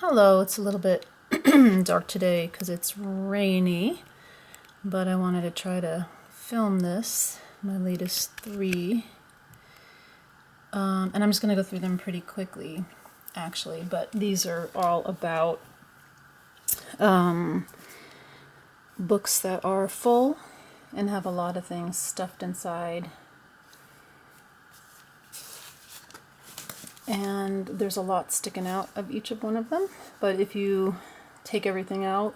Hello, it's a little bit dark today because it's rainy, but I wanted to try to film this, my latest three. And I'm just going to go through them pretty quickly, actually, but these are all about books that are full and have a lot of things stuffed inside. And there's a lot sticking out of each of one of them, but if you take everything out,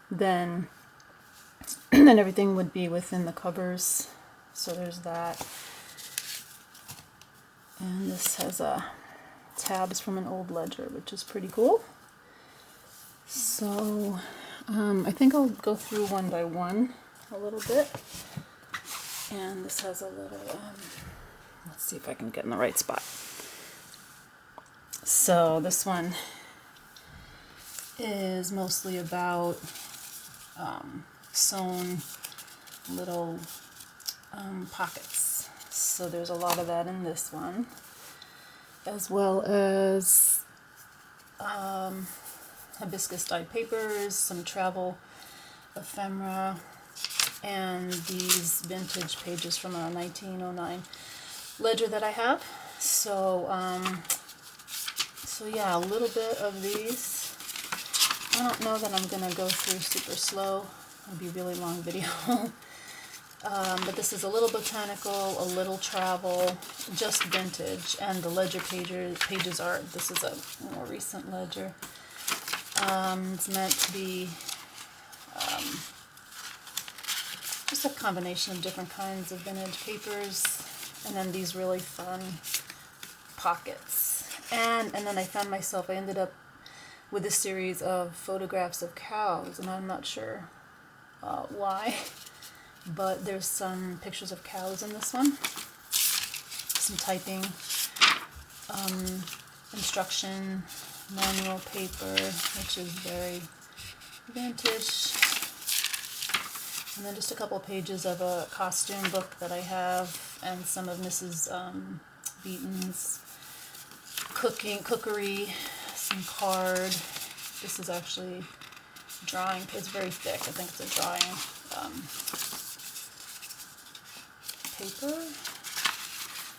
then everything would be within the covers. So there's that. And this has tabs from an old ledger, which is pretty cool. So I think I'll go through one by one a little bit. And this has a little, let's see if I can get in the right spot. So this one is mostly about sewn little pockets. So there's a lot of that in this one, as well as hibiscus dyed papers, some travel ephemera, and these vintage pages from a 1909 ledger that I have. So yeah, a little bit of these. I don't know that I'm gonna go through super slow. It'll be a really long video. But this is a little botanical, a little travel, just vintage, and the ledger pages are, this is a more recent ledger. It's meant to be just a combination of different kinds of vintage papers, and then these really fun pockets. And then I found myself, I ended up with a series of photographs of cows, and I'm not sure why, but there's some pictures of cows in this one, some typing, instruction, manual paper, which is very vintage, and then just a couple pages of a costume book that I have, and some of Mrs. Beaton's cookery, some card. This is actually drawing. It's very thick. I think it's a drawing paper.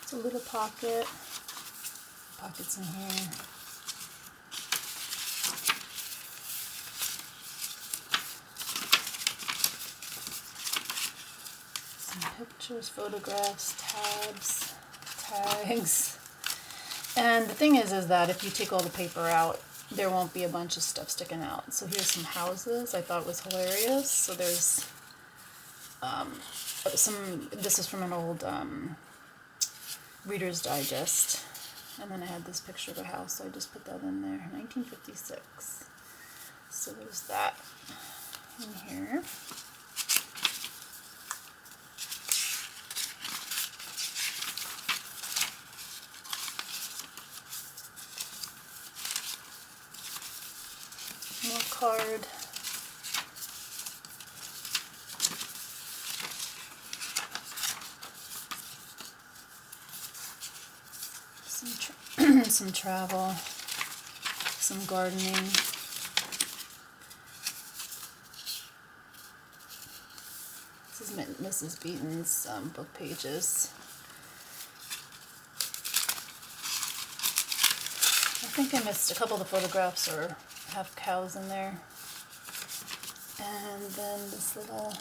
It's a little pocket. Pockets in here. Some pictures, photographs, tabs, tags. And the thing is that if you take all the paper out, there won't be a bunch of stuff sticking out. So here's some houses. I thought it was hilarious. So there's this is from an old Reader's Digest. And then I had this picture of a house, so I just put that in there, 1956. So there's that in here. More card. Some travel, some gardening. This is Mrs. Beaton's book pages. I think I missed a couple of the photographs or have cows in there. And then this little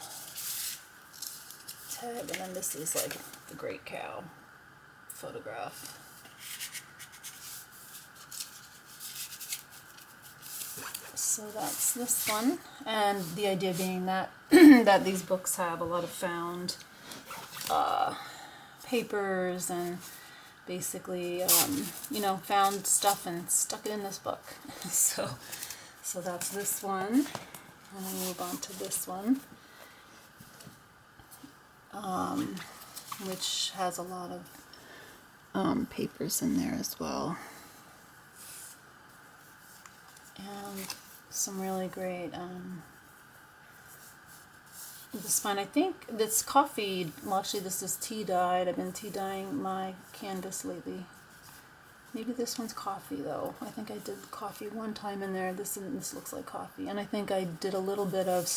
tag, and then this is like the great cow photograph. So that's this one, and the idea being that that these books have a lot of found papers and basically found stuff and stuck it in this book. So that's this one, and then move on to this one, which has a lot of papers in there as well, and some really great this one. I think this coffee, well actually this is tea dyed. I've been tea dyeing my canvas lately. Maybe this one's coffee though. I think I did coffee one time in there. This looks like coffee, and I think I did a little bit of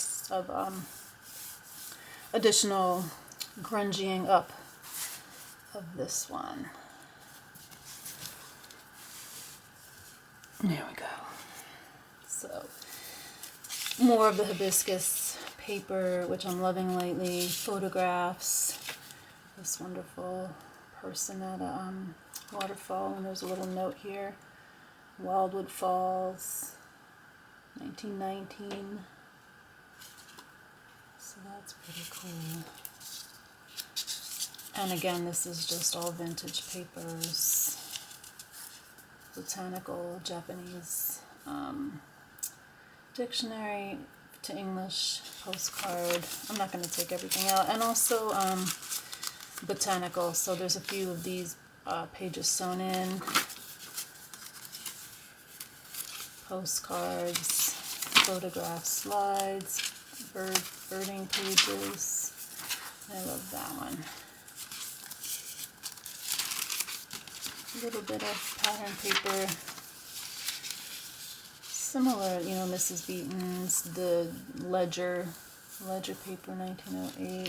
additional grungying up of this one. There we go. So more of the hibiscus paper, which I'm loving lately. Photographs. This wonderful person at a waterfall, and there's a little note here. Wildwood Falls, 1919. So that's pretty cool. And again, this is just all vintage papers. Botanical Japanese dictionary to English, postcard. I'm not going to take everything out. And also botanical. So there's a few of these pages sewn in. Postcards, photograph slides, birding pages. I love that one. A little bit of pattern paper. Similar, you know, Mrs. Beaton's, the ledger paper, 1908.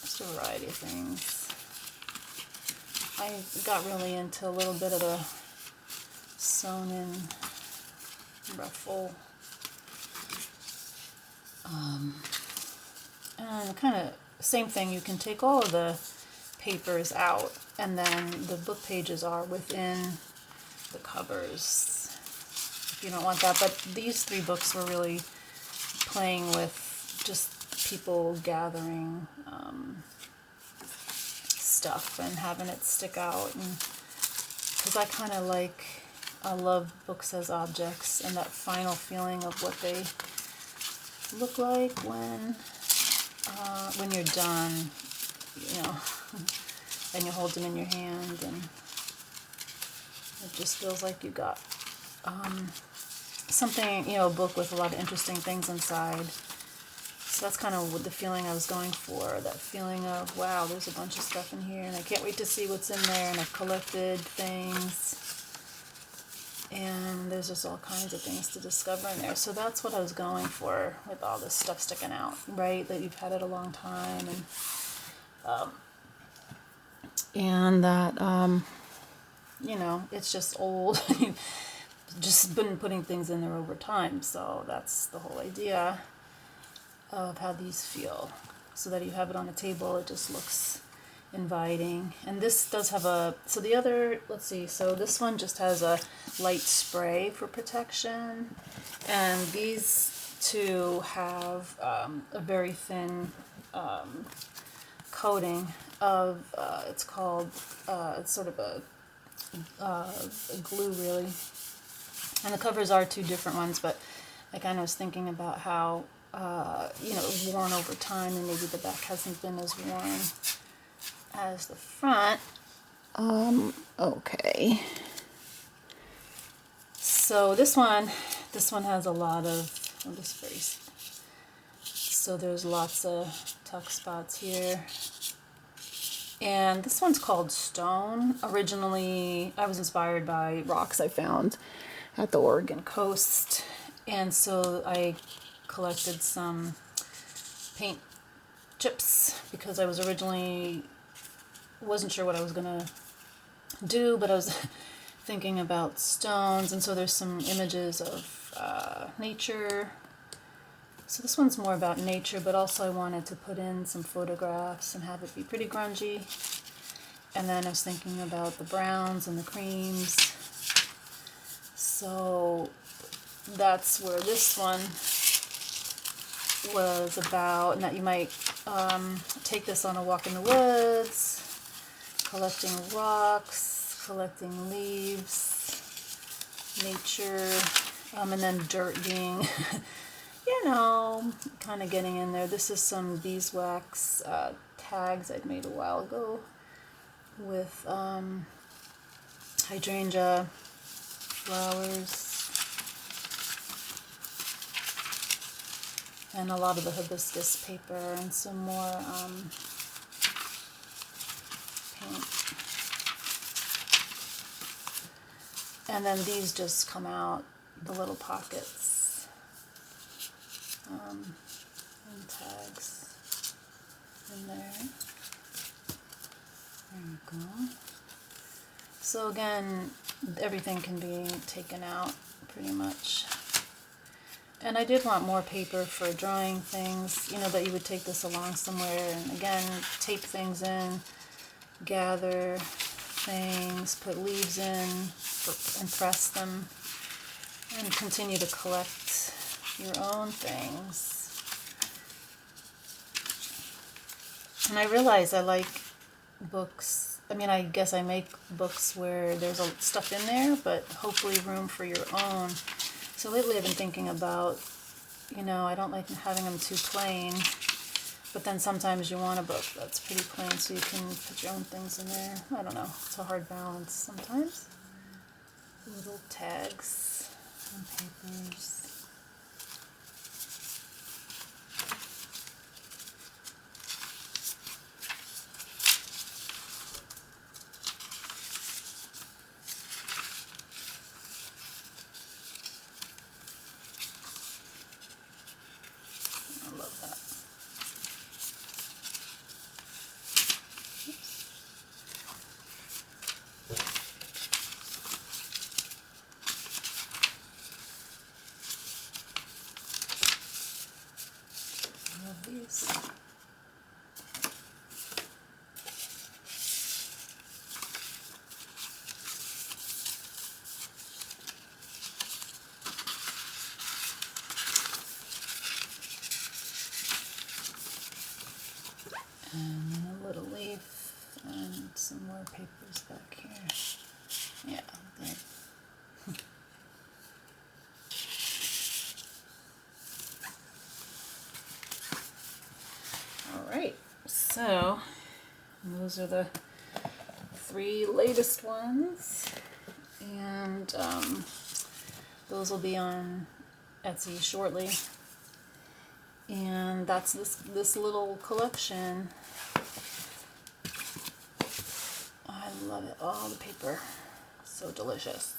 Just a variety of things. I got really into a little bit of the sewn in ruffle. And kind of same thing, you can take all of the papers out, and then the book pages are within the covers if you don't want that. But these three books were really playing with just people gathering stuff and having it stick out, and because I love books as objects, and that final feeling of what they look like when you're done, you know, and you hold them in your hand, and it just feels like you got something, you know, a book with a lot of interesting things inside. So that's kind of the feeling I was going for, that feeling of, wow, there's a bunch of stuff in here, and I can't wait to see what's in there, and I've collected things, and there's just all kinds of things to discover in there. So that's what I was going for with all this stuff sticking out, right? That you've had it a long time, and that, you know, it's just old. Just been putting things in there over time. So that's the whole idea of how these feel, so that you have it on a table, it just looks inviting. And this does have a, so the other, let's see, so this one just has a light spray for protection, and these two have a very thin coating of, it's called, it's sort of a glue really, and the covers are two different ones, but I kind of was thinking about how you know, worn over time, and maybe the back hasn't been as worn as the front. Okay. So this one has a lot of, oh, this very, so there's lots of tuck spots here. And this one's called Stone. Originally, I was inspired by rocks I found at the Oregon coast, and so I collected some paint chips because I was originally wasn't sure what I was gonna do, but I was thinking about stones, and so there's some images of nature. So this one's more about nature, but also I wanted to put in some photographs and have it be pretty grungy. And then I was thinking about the browns and the creams. So that's where this one was about, and that you might take this on a walk in the woods, collecting rocks, collecting leaves, nature, and then dirt being, you know, kind of getting in there. This is some beeswax tags I'd made a while ago with hydrangea flowers and a lot of the hibiscus paper and some more And then these just come out, the little pockets and tags in there. There we go. So again, everything can be taken out pretty much. And I did want more paper for drawing things, you know, that you would take this along somewhere and again, tape things in, gather things, put leaves in, and press them, and continue to collect your own things. And I realize I like books. I mean, I guess I make books where there's stuff in there, but hopefully room for your own. So lately I've been thinking about, you know, I don't like having them too plain, but then sometimes you want a book that's pretty plain so you can put your own things in there. I don't know, it's a hard balance sometimes. Little tags and papers. I love that. Love these. And a little leaf and some more papers back here. Yeah, there. Alright, so those are the 3 latest ones, and those will be on Etsy shortly. And that's this little collection. I love it. Oh, the paper, so delicious.